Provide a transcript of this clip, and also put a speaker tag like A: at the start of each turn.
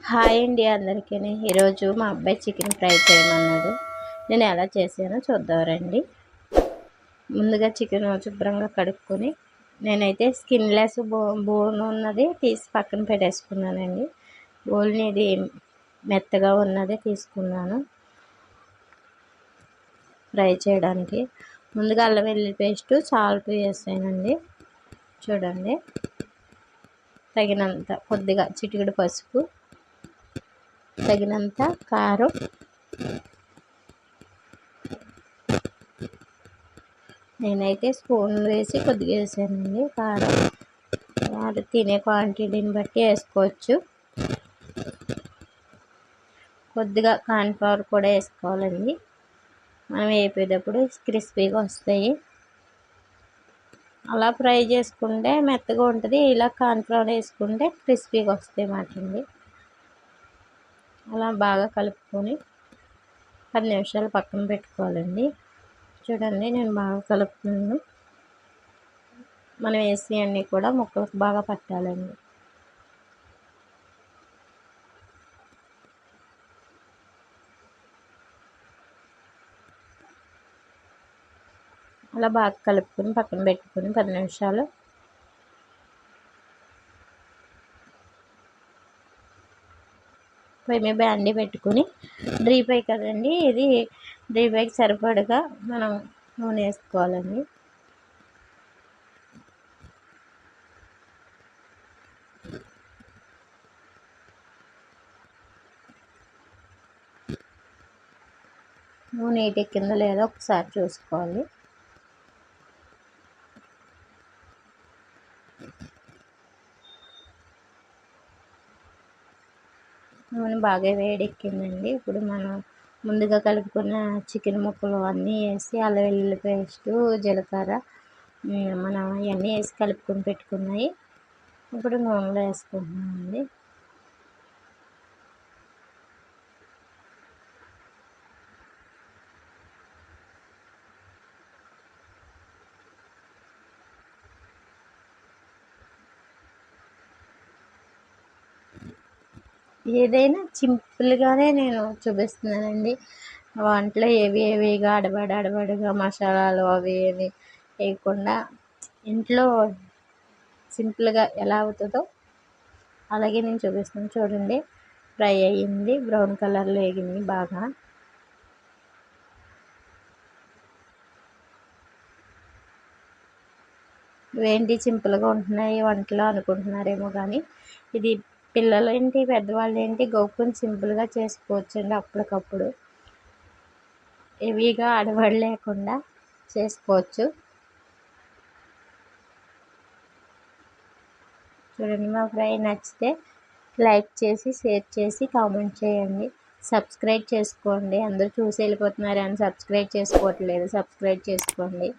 A: Hi అండి అందరికీ. ఈరోజు మా అబ్బాయి చికెన్ ఫ్రై చేయమన్నాడు. నేను ఎలా చేసానో చూద్దాం రండి. ముందుగా చికెన్ శుభ్రంగా కడుక్కొని నేనైతే స్కిన్లెస్ బోన్ ఉన్నది తీసి పక్కన పెట్టేసుకున్నానండి. ఓన్లీ ఇది మెత్తగా ఉన్నది తీసుకున్నాను ఫ్రై చేయడానికి. ముందుగా అల్లం వెల్లుల్లి పేస్టు, సాల్ట్ వేసానండి. చూడండి, తగినంత కొద్దిగా చిటికెడు పసుపు, తగినంత కారం, నేనైతే స్పూన్ వేసి కొద్దిగా వేసానండి. కారం అది తినే క్వాంటిటీని బట్టి వేసుకోవచ్చు. కొద్దిగా కార్న్ఫ్లవర్ కూడా వేసుకోవాలండి. మనం వేపేటప్పుడు క్రిస్పీగా వస్తాయి. అలా ఫ్రై చేసుకుంటే మెత్తగా ఉంటుంది, ఇలా కార్న్ఫ్లవర్ వేసుకుంటే క్రిస్పీగా వస్తాయి మాటండి. అలా బాగా కలుపుకొని 10 నిమిషాలు పక్కన పెట్టుకోవాలండి. చూడండి, నేను బాగా కలుపుతున్నాను. మనం వేసి అన్నీ కూడా ముక్కలకు బాగా పట్టాలండి. అలా బాగా కలుపుకొని పక్కన పెట్టుకొని 10 నిమిషాలు పొయ్యి మీద బ్యాండీ పెట్టుకొని డ్రీ ఫ్రై కదండి, ఇది డ్రీ ఫ్రైకి సరిపడగా మనం నూనె వేసుకోవాలండి. నూనె ఎక్కిందో లేదో ఒకసారి చూసుకోవాలి. నూనె బాగా వేడెక్కిందండి. ఇప్పుడు మనం ముందుగా కలుపుకున్న చికెన్ ముక్కలు అన్నీ వేసి అల్లం వెల్లుల్లి పేస్టు, జీలకర్ర మనం ఇవన్నీ వేసి కలుపుకొని పెట్టుకున్నాయి ఇప్పుడు నూనెలో వేసుకుంటున్నామండి. ఏదైనా సింపుల్గానే నేను చూపిస్తున్నానండి. వంటలో ఏవిగా అడబడగా మసాలాలు అవి ఏవి వేయకుండా ఇంట్లో సింపుల్గా ఎలా అవుతుందో అలాగే నేను చూపిస్తున్నాను. చూడండి, ఫ్రై అయ్యింది, బ్రౌన్ కలర్లో వేగింది బాగా. ఇవేంటి సింపుల్గా ఉంటున్నాయి వంటలు అనుకుంటున్నారేమో, కానీ ఇది పిల్లలు ఏంటి పెద్దవాళ్ళు ఏంటి గోపుకొని సింపుల్గా చేసుకోవచ్చండి. అప్పటికప్పుడు హెవీగా అడబడి లేకుండా చేసుకోవచ్చు. చూడండి, మా ఫ్రై నచ్చితే లైక్ చేసి, షేర్ చేసి, కామెంట్ చేయండి. సబ్స్క్రైబ్ చేసుకోండి. అందరూ చూసి వెళ్ళిపోతున్నారు అని సబ్స్క్రైబ్ చేసుకోవట్లేదు, సబ్స్క్రైబ్ చేసుకోండి.